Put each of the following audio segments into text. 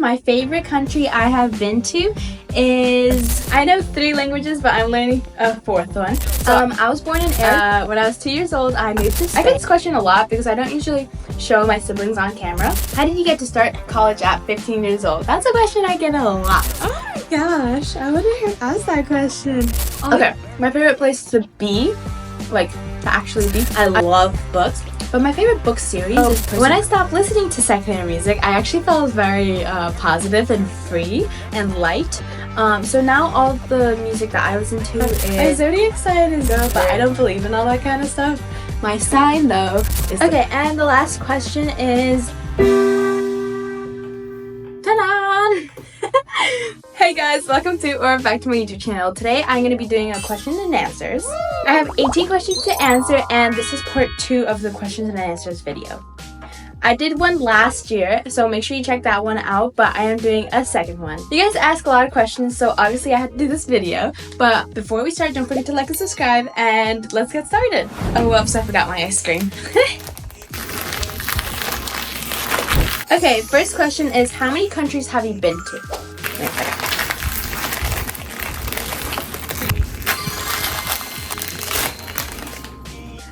My favorite country I have been to is, I know 3 languages, but I'm learning a 4th one. I was born in Arizona. When I was 2 years old, I moved to Spain. I get this question a lot because I don't usually show my siblings on camera. How did you get to start college at 15 years old? That's a question I get a lot. Oh my gosh, I wonder who asked that question. Okay, my favorite place to be, like to actually be, I love books. But my favorite book series is Percy. When I stopped listening to secular music, I actually felt very positive and free and light. So now all the music that I listen to is... My Zodiac sign is up, but I don't believe in all that kind of stuff. My sign, though, is... Okay, and the last question is... Ta-da! Hey guys, welcome to or back to my YouTube channel. Today I'm going to be doing a question and answers. I have 18 questions to answer, and this is part 2 of the questions and answers video. I did one last year, so make sure you check that one out, but I am doing a second one. You guys ask a lot of questions, so obviously I had to do this video. But before we start, don't forget to like and subscribe, and let's get started. Oh, whoops, I forgot my ice cream. Okay, first question is, how many countries have you been to?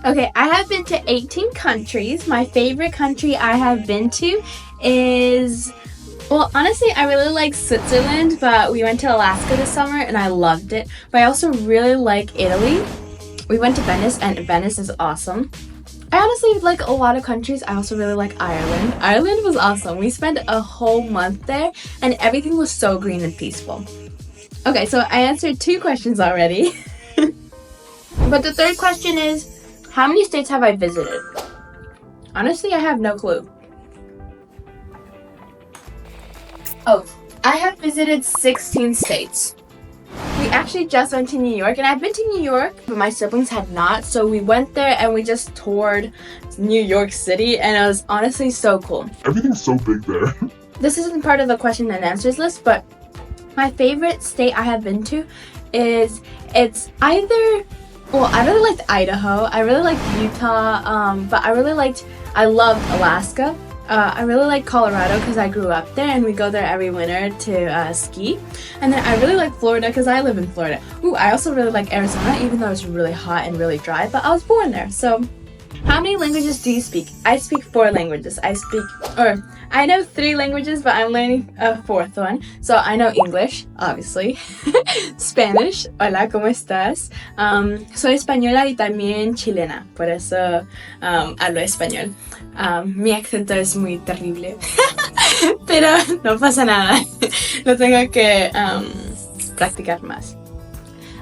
Okay, I have been to 18 countries. My favorite country I have been to is, well, honestly, I really like Switzerland, but we went to Alaska this summer and I loved it. But I also really like Italy. We went to Venice and Venice is awesome. I honestly like a lot of countries. I also really like Ireland. Ireland was awesome. We spent a whole month there and everything was so green and peaceful. Okay, so I answered 2 questions already. But the third question is, how many states have I visited? Honestly, I have no clue. Oh, I have visited 16 states. We actually just went to New York, and I've been to New York, but my siblings had not, so we went there and we just toured New York City, and it was honestly so cool. Everything's so big there. This isn't part of the question and answers list, but my favorite state I have been to is, it's either... Well, I really liked Idaho, I really liked Utah, but I loved Alaska. I really like Colorado because I grew up there and we go there every winter to ski. And then I really like Florida because I live in Florida. Ooh, I also really like Arizona, even though it's really hot and really dry, but I was born there. So, how many languages do you speak? I speak 4 languages. I know 3 languages, but I'm learning a 4th one. So I know English, obviously. Spanish, hola, ¿cómo estás? Soy española y también chilena, por eso hablo español. Mi acento es muy terrible, pero no pasa nada. Lo tengo que practicar más.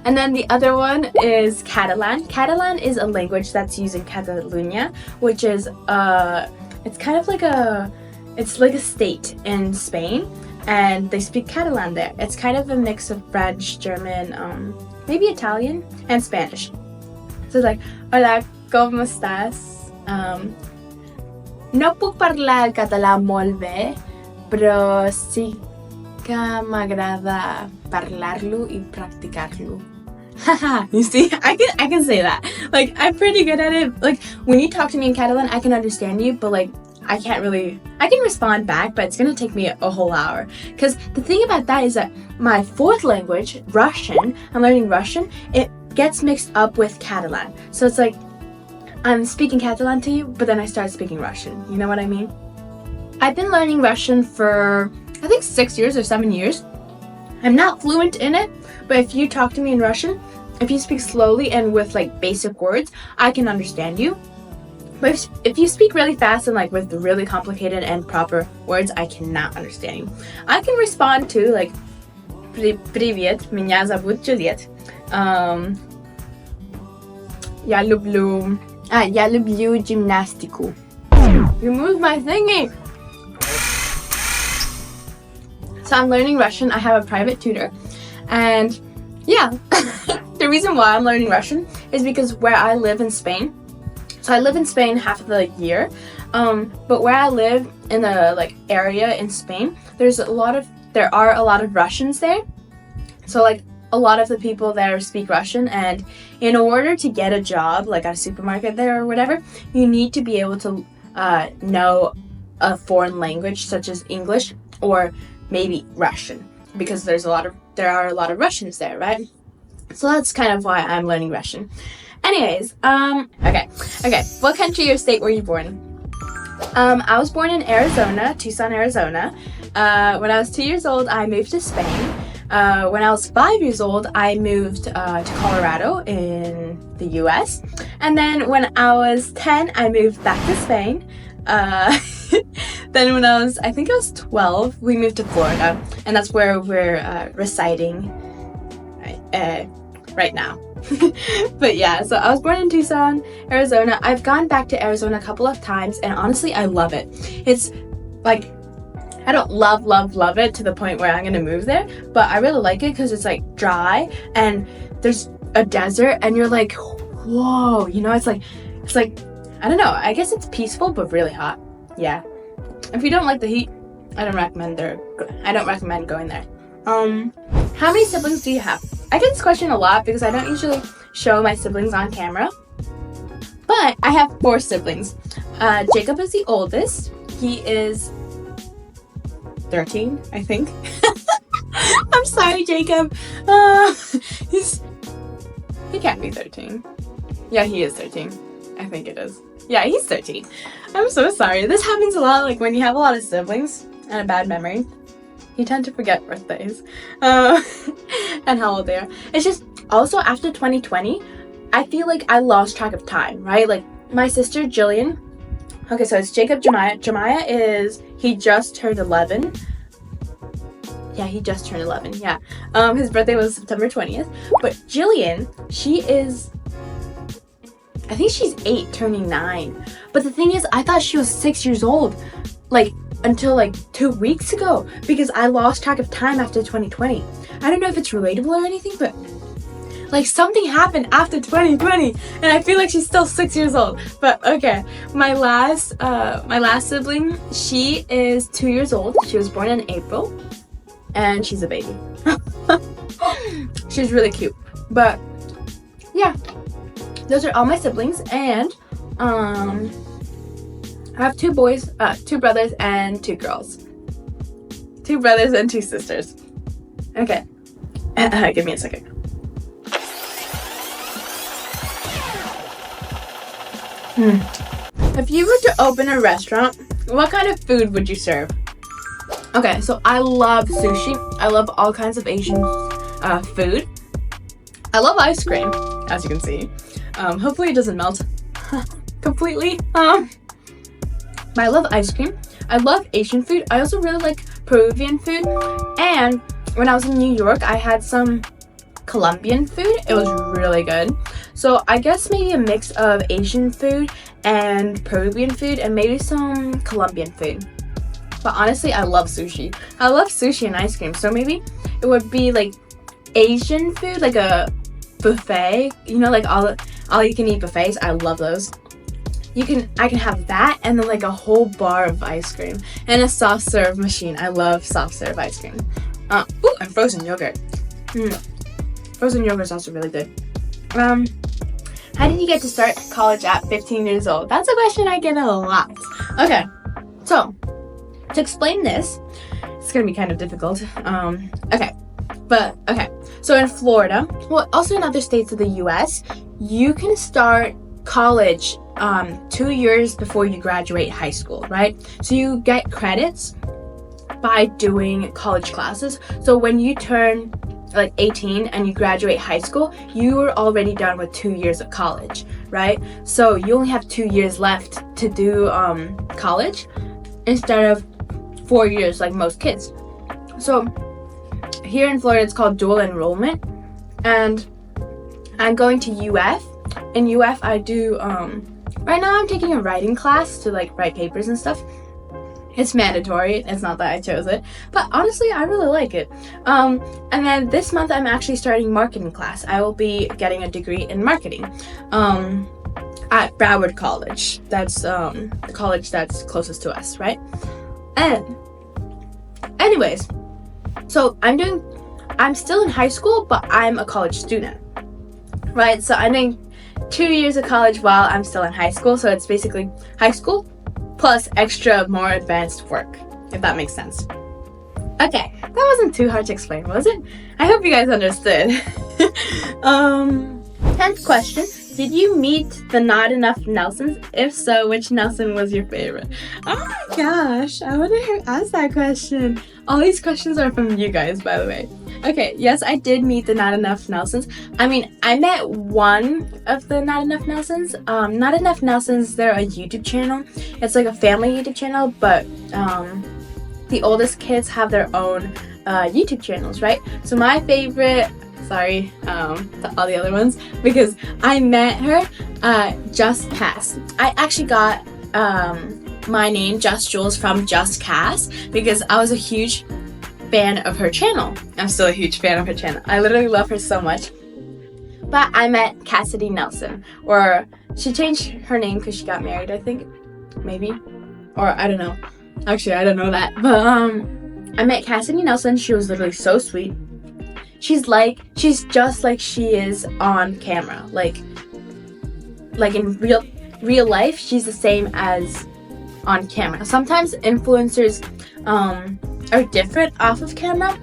And then the other one is Catalan. Catalan is a language that's used in Catalonia, which is it's kind of like it's like a state in Spain, and they speak Catalan there. It's kind of a mix of French, German, maybe Italian, and Spanish. So it's like, hola, ¿cómo estás? No puc parlar el català molt bé, però sí que m'agrada parlar-lo i practicar-lo. Haha, you see, I can say that. Like, I'm pretty good at it. Like, when you talk to me in Catalan, I can understand you, but like, I can respond back, but it's gonna take me a whole hour. Because the thing about that is that my 4th language, Russian, I'm learning Russian, it gets mixed up with Catalan. So it's like, I'm speaking Catalan to you, but then I start speaking Russian. You know what I mean? I've been learning Russian for, I think 6 years or 7 years. I'm not fluent in it, but if you talk to me in Russian, if you speak slowly and with like basic words, I can understand you. But if you speak really fast and like with really complicated and proper words, I cannot understand you. I can respond to like, Привет, меня зовут Juliet. Я люблю гимнастику. You moved my thingy! So I'm learning Russian. I have a private tutor. And yeah, the reason why I'm learning Russian is because where I live in Spain, so I live in Spain half of the year, but where I live in the like area in Spain, there are a lot of Russians there. So like a lot of the people there speak Russian, and in order to get a job like at a supermarket there or whatever, you need to be able to know a foreign language such as English or maybe Russian, because there are a lot of Russians there, right? So that's kind of why I'm learning Russian. Anyways, okay. What country or state were you born? I was born in Arizona, Tucson, Arizona. When I was 2 years old, I moved to Spain. When I was 5 years old, I moved to Colorado in the US. And then when I was 10, I moved back to Spain. Then when I think I was 12, we moved to Florida. And that's where we're residing right now. But yeah, so I was born in Tucson, Arizona. I've gone back to Arizona a couple of times, and honestly, I love it. It's like, I don't love it to the point where I'm gonna move there, but I really like it because it's like dry and there's a desert and you're like, whoa, you know, it's like, I don't know, I guess it's peaceful but really hot. Yeah. If you don't like the heat, I don't recommend going there. How many siblings do you have? I get this question a lot because I don't usually show my siblings on camera. But I have 4 siblings. Jacob is the oldest. He is 13, I think. I'm sorry, Jacob. He can't be 13. Yeah, he is 13. I think it is. Yeah, he's 13. I'm so sorry. This happens a lot, like when you have a lot of siblings and a bad memory. You tend to forget birthdays and how old they are. It's just also after 2020, I feel like I lost track of time, right? Like my sister Jillian. Okay, so it's Jacob Jemiah. He just turned 11. Yeah, he just turned 11. Yeah. His birthday was September 20th. But Jillian, I think she's 8, turning 9. But the thing is, I thought she was 6 years old. Like, until like 2 weeks ago, because I lost track of time after 2020. I don't know if it's relatable or anything, but like something happened after 2020 and I feel like she's still 6 years old. But okay, my last sibling, she is 2 years old. She was born in April and she's a baby. She's really cute. But yeah, those are all my siblings, and I have 2 boys, 2 brothers, and 2 girls. 2 brothers and 2 sisters. Okay. Give me a second. If you were to open a restaurant, what kind of food would you serve? Okay, so I love sushi. I love all kinds of Asian food. I love ice cream, as you can see. Hopefully it doesn't melt completely. I love ice cream. I love Asian food. I also really like Peruvian food. And when I was in New York, I had some Colombian food. It was really good. So I guess maybe a mix of Asian food and Peruvian food and maybe some Colombian food. But honestly, I love sushi. I love sushi and ice cream. So maybe it would be like Asian food, like a buffet. You know, like all you can eat buffets. I love those. I can have that and then like a whole bar of ice cream and a soft serve machine. I love soft serve ice cream. Ooh, and frozen yogurt. Frozen yogurt is also really good. How did you get to start college at 15 years old? That's a question I get a lot. Okay, so to explain this, it's gonna be kind of difficult. Okay. So in Florida, well, also in other states of the U.S., you can start college 2 years before you graduate high school, right? So you get credits by doing college classes. So when you turn like 18 and you graduate high school, you are already done with 2 years of college, right? So you only have 2 years left to do college instead of 4 years like most kids. So here in Florida, it's called dual enrollment, and I'm going to UF. In UF, I do, right now I'm taking a writing class to like write papers and stuff. It's mandatory. It's not that I chose it, but honestly, I really like it. And then this month, I'm actually starting marketing class. I will be getting a degree in marketing at Broward College. That's the college that's closest to us, right? And anyways, so I'm still in high school, but I'm a college student, right? So I'm doing 2 years of college while I'm still in high school. So it's basically high school plus extra more advanced work, if that makes sense. Okay, that wasn't too hard to explain, was it? I hope you guys understood. 10th question. Did you meet the Not Enough Nelsons? If so, which Nelson was your favorite? Oh my gosh, I wonder who asked that question. All these questions are from you guys, by the way. Okay, yes, I did meet the Not Enough Nelsons. I mean, I met one of the Not Enough Nelsons. Not Enough Nelsons, they're a YouTube channel. It's like a family YouTube channel, but the oldest kids have their own YouTube channels, right? So my favorite, sorry to all the other ones, because I met her Just Cass. I actually got my name Just Jules from Just Cass because I was a huge fan of her channel. I'm still a huge fan of her channel. I literally love her so much. But I met Cassidy Nelson, or she changed her name because she got married, I think, maybe, or I don't know. Actually, I don't know that. But I met Cassidy Nelson. She was literally so sweet. She's just like she is on camera. Like in real life, she's the same as on camera. Sometimes influencers are different off of camera,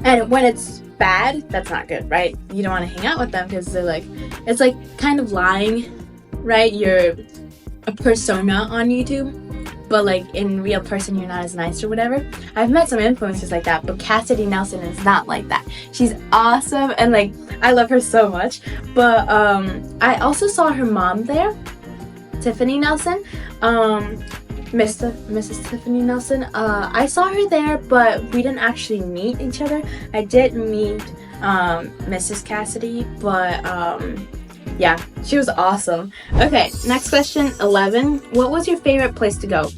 and when it's bad, that's not good, right? You don't want to hang out with them because they're like, it's like kind of lying, right? You're a persona on YouTube, but like in real person you're not as nice or whatever. I've met some influencers like that, but Cassidy Nelson is not like that. She's awesome, and like I love her so much. But I also saw her mom there, Tiffany Nelson, Mrs. Tiffany Nelson. I saw her there, but we didn't actually meet each other. I did meet Mrs. Cassidy, but yeah, she was awesome. Okay, next question, 11. What was your favorite place to go?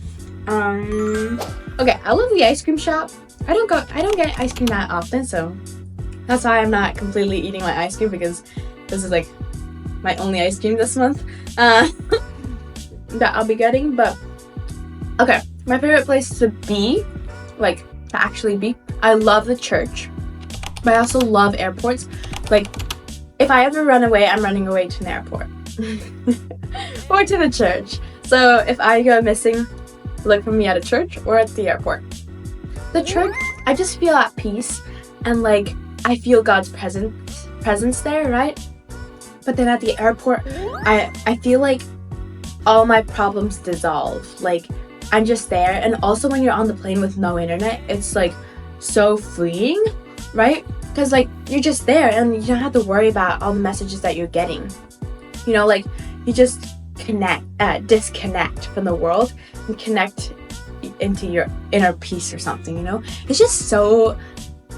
Okay, I love the ice cream shop. I don't get ice cream that often, so that's why I'm not completely eating my ice cream, because this is like my only ice cream this month that I'll be getting. But okay, my favorite place to be, like to actually be, I love the church, but I also love airports. Like if I ever run away, I'm running away to an airport or to the church. So if I go missing, look for me at a church or at the airport. The church, I just feel at peace, and like I feel God's presence there, right? But then at the airport, I feel like all my problems dissolve. Like I'm just there. And also when you're on the plane with no internet, it's like so freeing, right? Because like you're just there and you don't have to worry about all the messages that you're getting. You know, like you just disconnect from the world and connect into your inner peace or something, you know? It's just so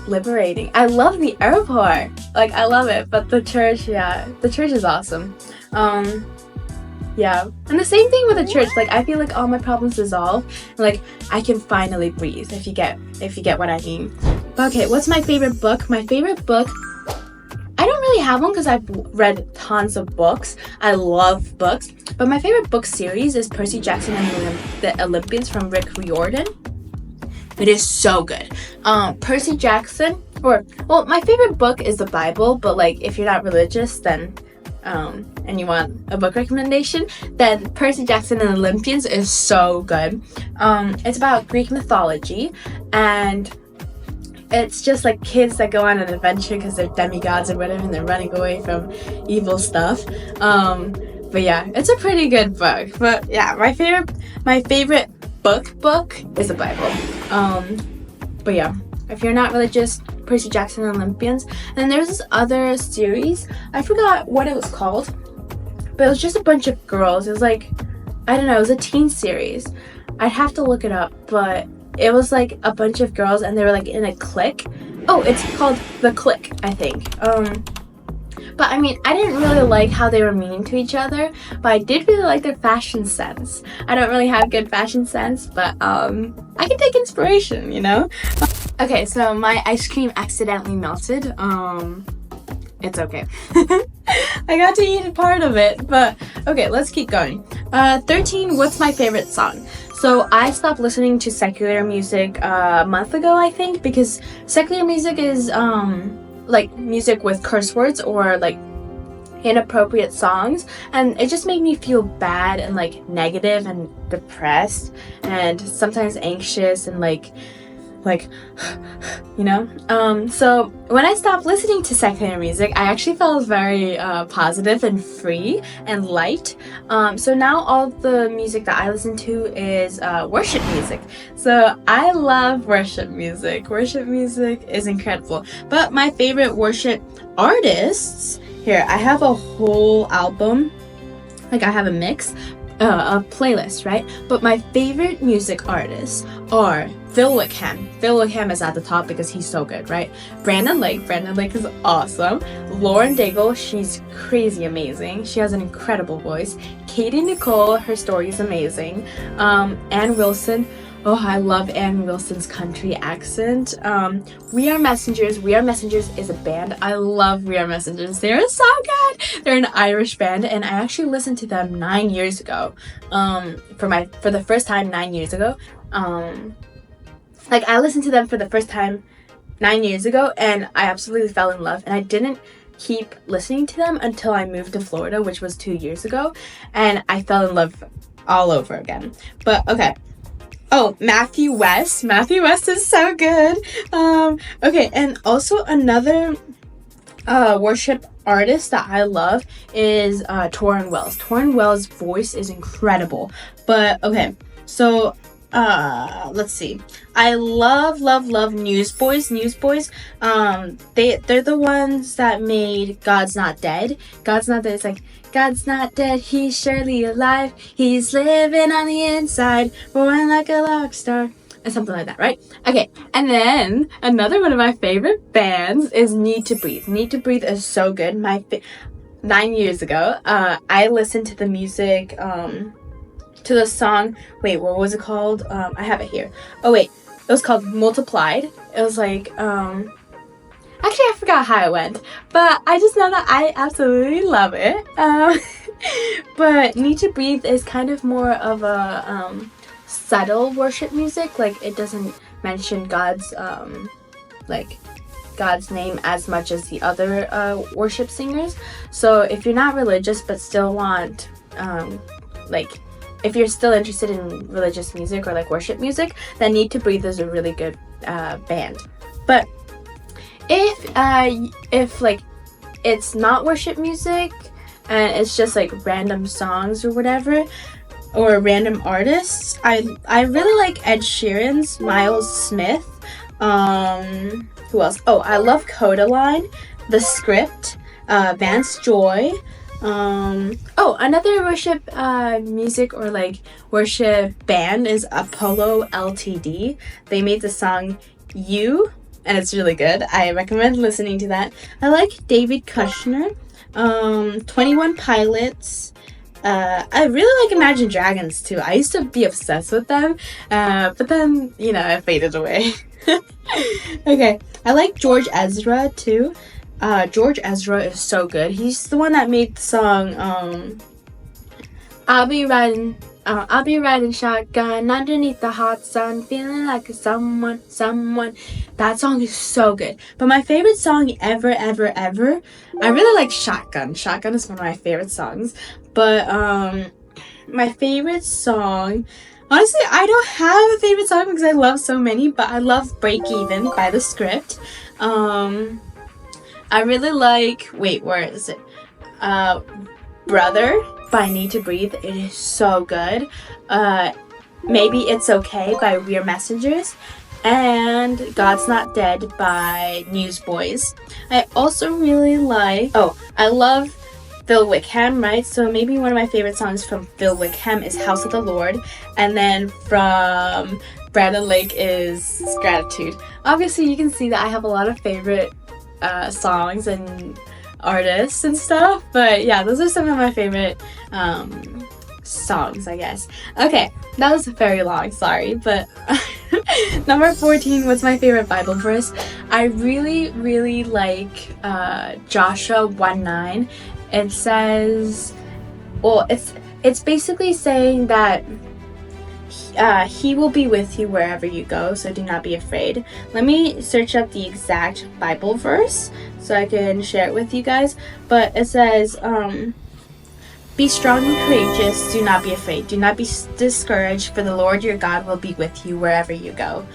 liberating. I love the airport. Like I love it. But the church, yeah, the church is awesome. Yeah, and the same thing with the church. Like I feel like all my problems dissolve, and like I can finally breathe. If you get what I mean. But okay, what's my favorite book? My favorite book, I don't really have one because I've read tons of books. I love books, but my favorite book series is Percy Jackson and the Olympians from Rick Riordan. It is so good. Percy Jackson, well, my favorite book is the Bible. But like if you're not religious, then and you want a book recommendation, then Percy Jackson and Olympians is so good. It's about Greek mythology, and it's just like kids that go on an adventure because they're demigods or whatever, and they're running away from evil stuff. But yeah, it's a pretty good book. But yeah, my favorite book is the Bible. But yeah, if you're not religious, Percy Jackson and Olympians. And then there's this other series, I forgot what it was called, but it was just a bunch of girls. It was like, I don't know, it was a teen series. I'd have to look it up, but it was like a bunch of girls and they were like in a clique. Oh, it's called The Clique, I think. But I mean, I didn't really like how they were mean to each other, but I did really like their fashion sense. I don't really have good fashion sense, but I can take inspiration, you know? Okay, so my ice cream accidentally melted. It's okay. I got to eat a part of it, but okay, let's keep going. 13, what's my favorite song? So I stopped listening to secular music a month ago, I think, because secular music is like music with curse words or like inappropriate songs, and it just made me feel bad and like negative and depressed and sometimes anxious, and like like, you know. So when I stopped listening to secular music, I actually felt very positive and free and light. So now all the music that I listen to is worship music. So I love worship music. Worship music is incredible. But my favorite worship artists, here, I have a whole album, like I have a mix, a playlist, right? But my favorite music artists are Phil Wickham. Phil Wickham is at the top because he's so good, right? Brandon Lake is awesome. Lauren Daigle, she's crazy amazing. She has an incredible voice. Katie Nicole, her story is amazing. Ann Wilson, oh, I love Ann Wilson's country accent. We Are Messengers. We Are Messengers is a band. I love We Are Messengers. They're so good. They're an Irish band, and I actually listened to them 9 years ago. For the first time 9 years ago. I listened to them for the first time 9 years ago, and I absolutely fell in love. And I didn't keep listening to them until I moved to Florida, which was 2 years ago, and I fell in love all over again. But okay. Oh, Matthew West. Matthew West is so good. Okay, and also another worship artist that I love is Torrin Wells. Torrin Wells' voice is incredible. But okay, so let's see. I love Newsboys. Newsboys. They're the ones that made God's Not Dead. God's Not Dead. It's like, God's not dead, he's surely alive. He's living on the inside, born like a rock star. And something like that, right? Okay, and then another one of my favorite bands is Need to Breathe. Need to Breathe is so good. 9 years ago, I listened to the music, to the song, wait, what was it called? I have it here. Oh wait, it was called Multiplied. It was like, actually, I forgot how it went, but I just know that I absolutely love it. But Need to Breathe is kind of more of a subtle worship music. Like, it doesn't mention God's God's name as much as the other worship singers. So if you're not religious but still want if you're still interested in religious music or like worship music, then Need to Breathe is a really good band. But if like it's not worship music and it's just like random songs or whatever, or random artists, I really like Ed Sheeran's Miles Smith. Who else? Oh, I love Codaline, The Script, Vance Joy. Another worship music or like worship band is Apollo Ltd. They made the song You, and it's really good. I recommend listening to that. I like David Kushner, 21 Pilots. I really like Imagine Dragons too. I used to be obsessed with them, but then, it faded away. Okay, I like George Ezra too. George Ezra is so good. He's the one that made the song, I'll be riding shotgun underneath the hot sun, feeling like someone. That song is so good. But my favorite song ever, I really like Shotgun. Shotgun is one of my favorite songs. But my favorite song, honestly, I don't have a favorite song because I love so many, but I love Break Even by The Script. I really like, where is it? Brother by Need to Breathe. It is so good. Maybe It's Okay by We Are Messengers. And God's Not Dead by Newsboys. I also really like, I love Phil Wickham, right? So maybe one of my favorite songs from Phil Wickham is House of the Lord. And then from Brandon Lake is Gratitude. Obviously, you can see that I have a lot of favorite songs and artists and stuff, but yeah, those are some of my favorite songs, I guess. Okay, that was very long, sorry, but number 14 was my favorite Bible verse. I really like Joshua 1:9. It says, it's basically saying that he will be with you wherever you go, so do not be afraid. Let me search up the exact Bible verse so I can share it with you guys. But it says, be strong and courageous, do not be afraid. Do not be discouraged, for the Lord your God will be with you wherever you go.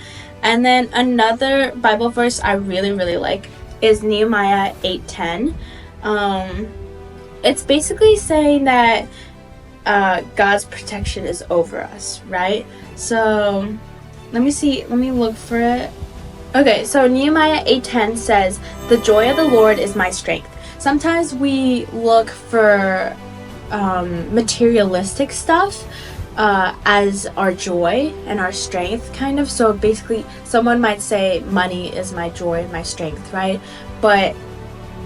And then another Bible verse I really, really like is Nehemiah 8:10. It's basically saying that God's protection is over us, right? So let me look for it. Okay, so Nehemiah 8:10 says, "The joy of the Lord is my strength." Sometimes we look for materialistic stuff as our joy and our strength, kind of. So basically, someone might say, money is my joy, my strength, right? But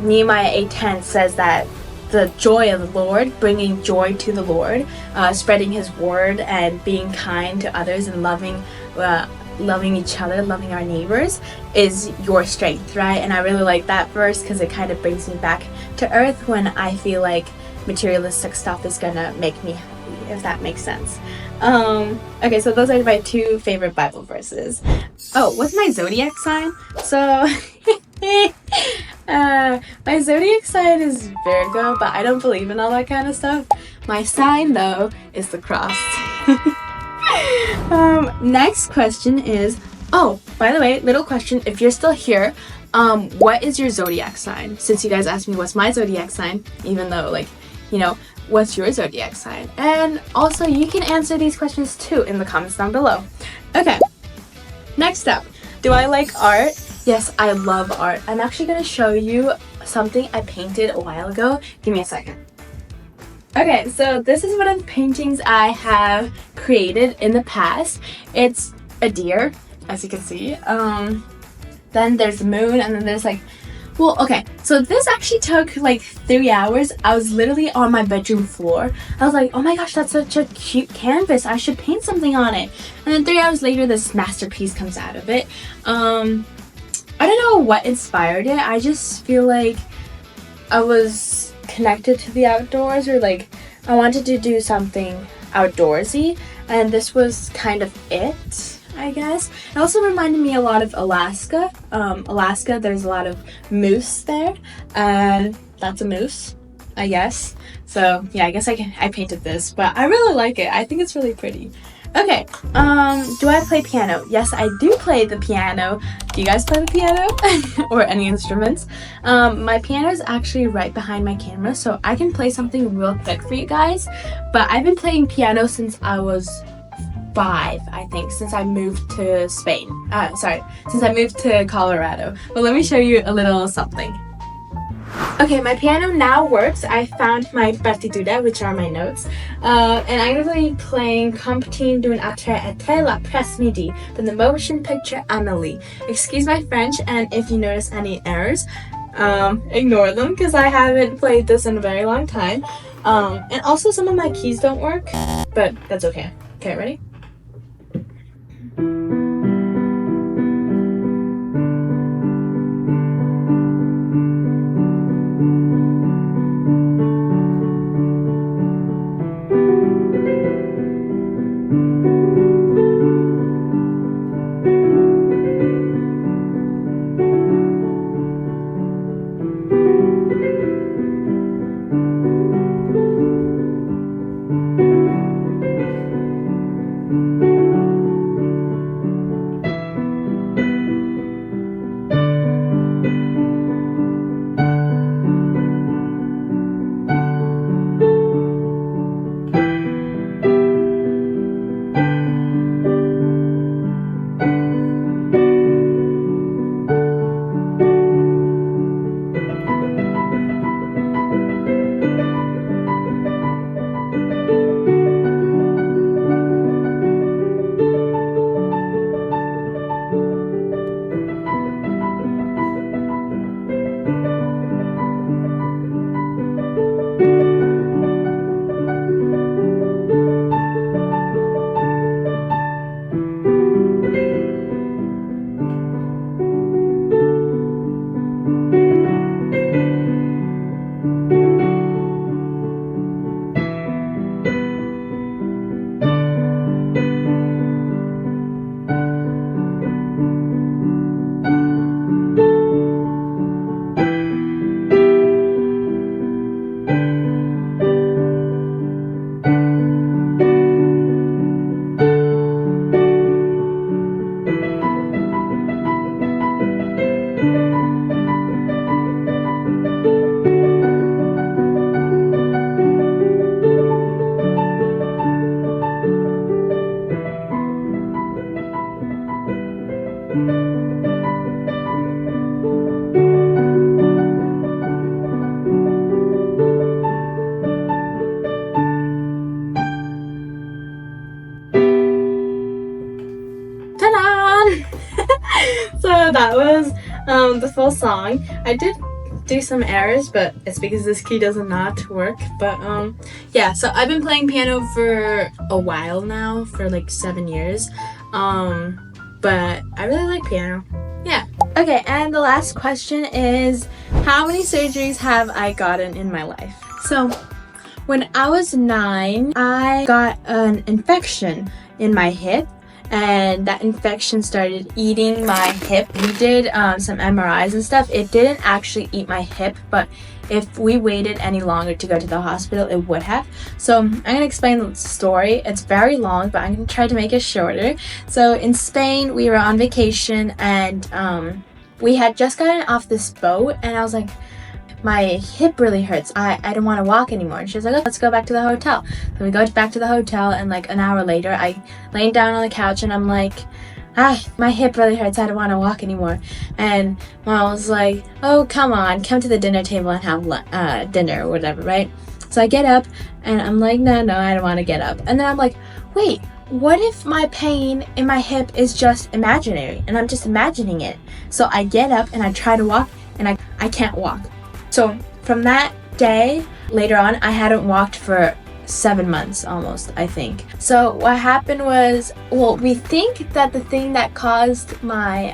Nehemiah 8:10 says that the joy of the Lord, bringing joy to the Lord, spreading His word and being kind to others and loving each other, loving our neighbors, is your strength, right? And I really like that verse because it kind of brings me back to earth when I feel like materialistic stuff is gonna make me happy, if that makes sense. Okay, so those are my two favorite Bible verses. Oh, what's my zodiac sign? So my zodiac sign is Virgo, but I don't believe in all that kind of stuff. My sign, though, is the cross. Next question is, oh, by the way, little question, if you're still here, what is your zodiac sign? Since you guys asked me what's my zodiac sign, even though, like, you know, what's your zodiac sign? And also, you can answer these questions too in the comments down below. Okay, next up, do I like art? Yes, I love art. I'm actually going to show you something I painted a while ago. Give me a second. Okay, so this is one of the paintings I have created in the past. It's a deer, as you can see. Then there's the moon, and then there's like, well, okay, so this actually took like 3 hours. I was literally on my bedroom floor. I was like, oh my gosh, that's such a cute canvas. I should paint something on it. And then 3 hours later, this masterpiece comes out of it. I don't know what inspired it. I just feel like I was connected to the outdoors, or like I wanted to do something outdoorsy, and this was kind of it, I guess. It also reminded me a lot of Alaska. Alaska, there's a lot of moose there, and that's a moose, I guess. So yeah, I guess I painted this, but I really like it. I think it's really pretty. Okay, do I play piano? Yes, I do play the piano. Do you guys play the piano? Or any instruments? My piano is actually right behind my camera, so I can play something real quick for you guys. But I've been playing piano since I was 5, I think, since I moved to Spain. Since I moved to Colorado. But let me show you a little something. Okay, my piano now works. I found my partitura, which are my notes, and I'm going to be playing Comptine d'une autre était l'après-midi from the motion picture Amélie. Excuse my French, and if you notice any errors, ignore them because I haven't played this in a very long time. And also some of my keys don't work, but that's okay. Okay, ready? that was the full song. I did do some errors, but it's because this key does not work. But yeah, so I've been playing piano for a while now, for like 7 years. But I really like piano. Yeah. Okay, and the last question is, how many surgeries have I gotten in my life? So when I was 9, I got an infection in my hip, and that infection started eating my hip. We did some MRIs and stuff. It didn't actually eat my hip, but if we waited any longer to go to the hospital, it would have. So I'm gonna explain the story. It's very long, but I'm gonna try to make it shorter. So in Spain, we were on vacation, and we had just gotten off this boat, and I was like, my hip really hurts. I don't want to walk anymore. And she was like, oh, let's go back to the hotel. So we go back to the hotel, and like an hour later, I laying down on the couch, and I'm like, my hip really hurts. I don't want to walk anymore. And Mom was like, oh, come on, come to the dinner table and have dinner or whatever, right? So I get up, and I'm like, no, I don't want to get up. And then I'm like, wait, what if my pain in my hip is just imaginary, and I'm just imagining it? So I get up, and I try to walk, and I can't walk. So from that day, later on, I hadn't walked for 7 months almost, I think. So what happened was, well, we think that the thing that caused my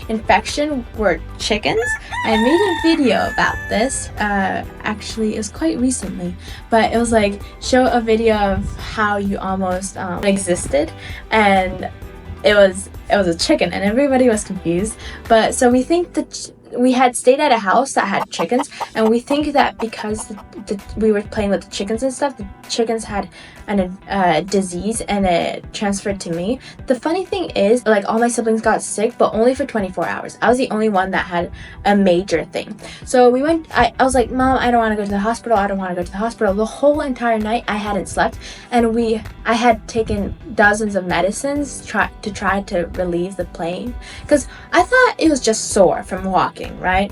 infection were chickens. I made a video about this. Actually, it was quite recently, but it was like, show a video of how you almost existed, and it was a chicken, and everybody was confused. But so we think that we had stayed at a house that had chickens, and we think that because we were playing with the chickens and stuff, the chickens had a disease, and it transferred to me. The funny thing is, like, all my siblings got sick, but only for 24 hours. I was the only one that had a major thing. So we went, I was like, Mom, I don't want to go to the hospital. I don't want to go to the hospital. The whole entire night I hadn't slept, and I had taken dozens of medicines to try to relieve the pain, because I thought it was just sore from walking, right?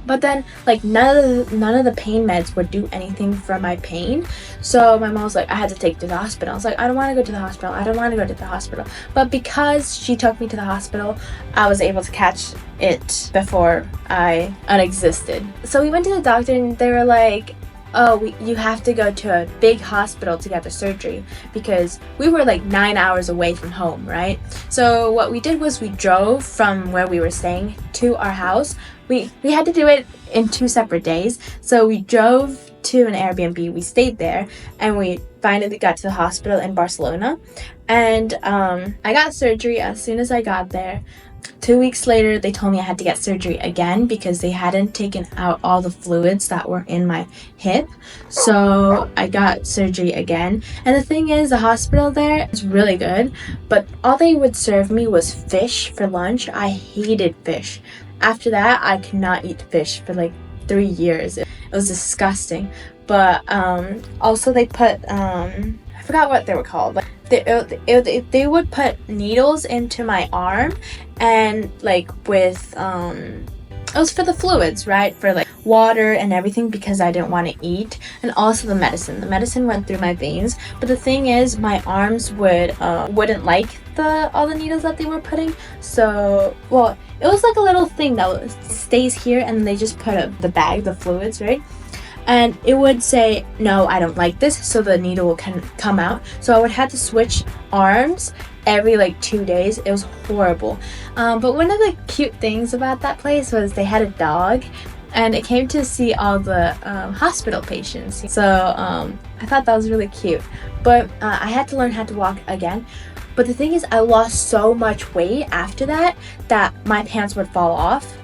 But then, like, none of the pain meds would do anything for my pain. So my mom was like, I had to take you to the hospital. I was like, I don't want to go to the hospital. I don't want to go to the hospital. But because she took me to the hospital, I was able to catch it before I unexisted. So we went to the doctor, and they were like, oh, you have to go to a big hospital to get the surgery, because we were like 9 hours away from home, right? So what we did was we drove from where we were staying to our house. We had to do it in 2 separate days. So we drove to an Airbnb, we stayed there, and we finally got to the hospital in Barcelona. And I got surgery as soon as I got there. 2 weeks later, they told me I had to get surgery again because they hadn't taken out all the fluids that were in my hip. So I got surgery again. And the thing is, the hospital there is really good, but all they would serve me was fish for lunch. I hated fish. After that, I could not eat fish for like 3 years. It was disgusting. But also they put, I forgot what they were called, but they would put needles into my arm, and like with it was for the fluids, right, for like water and everything, because I didn't want to eat. And also the medicine went through my veins. But the thing is, my arms wouldn't like all the needles that they were putting. So, well, it was like a little thing that stays here, and they just put the fluids, right? And it would say, no, I don't like this, so the needle can come out. So I would have to switch arms every like 2 days. It was horrible. But one of the cute things about that place was they had a dog, and it came to see all the hospital patients. So I thought that was really cute. But I had to learn how to walk again. But the thing is, I lost so much weight after that my pants would fall off.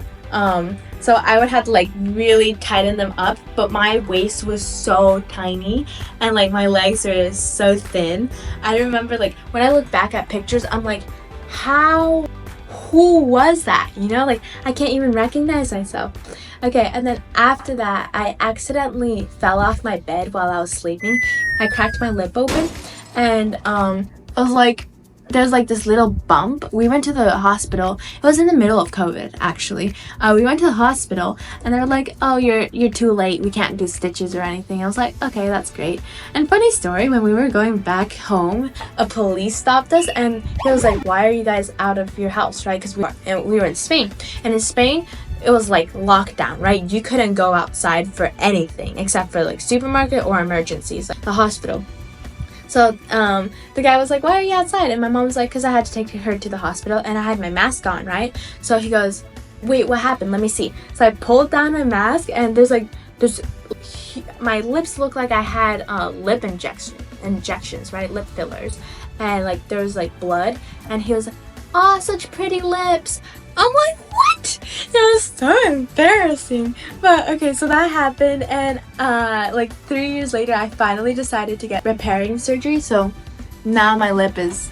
So I would have to like really tighten them up, but my waist was so tiny, and like my legs were so thin. I remember, like, when I look back at pictures, I'm like, who was that? You know, like, I can't even recognize myself. Okay, and then after that, I accidentally fell off my bed while I was sleeping. I cracked my lip open, and I was like, there's like this little bump. We went to the hospital. It was in the middle of COVID, actually. We went to the hospital, and they were like, "Oh, you're too late. We can't do stitches or anything." I was like, "Okay, that's great." And funny story, when we were going back home, a police stopped us, and he was like, "Why are you guys out of your house?" Right? Because we were in Spain, and in Spain, it was like lockdown, right? You couldn't go outside for anything except for like supermarket or emergencies, like the hospital. So the guy was like, "Why are you outside?" And my mom was like, "Because I had to take her to the hospital and I had my mask on," right? So he goes, "Wait, what happened? Let me see." So I pulled down my mask, and my lips looked like I had lip injections, right? Lip fillers. And like there was like blood, and he was like, "Oh, such pretty lips." I'm like, what? It was so embarrassing. But okay, so that happened, and like 3 years later, I finally decided to get repairing surgery. So now my lip is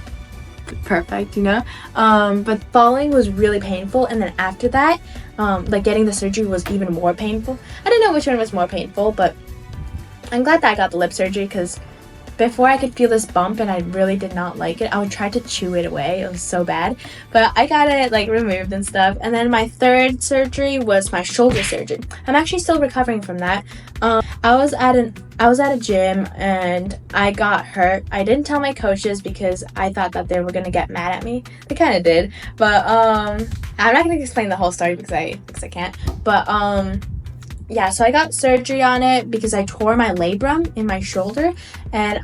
perfect, you know. But falling was really painful, and then after that, like getting the surgery was even more painful. I don't know which one was more painful, but I'm glad that I got the lip surgery, because before I could feel this bump and I really did not like it. I would try to chew it away. It was so bad. But I got it like removed and stuff. And then my third surgery was my shoulder surgery. I'm actually still recovering from that. I was at a gym and I got hurt. I didn't tell my coaches because I thought that they were gonna get mad at me. They kind of did. But I'm not gonna explain the whole story because I can't. But yeah, so I got surgery on it because I tore my labrum in my shoulder, and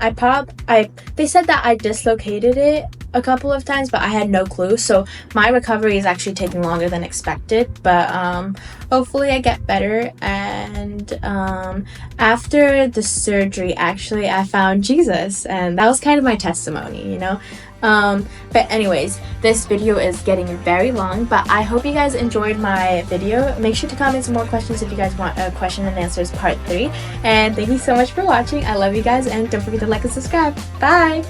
they said that I dislocated it a couple of times, but I had no clue. So my recovery is actually taking longer than expected, but hopefully I get better. And after the surgery, actually, I found Jesus, and that was kind of my testimony, you know. But anyways, this video is getting very long, but I hope you guys enjoyed my video. Make sure to comment some more questions if you guys want a question and answers part 3. And thank you so much for watching. I love you guys, and don't forget to like and subscribe. Bye.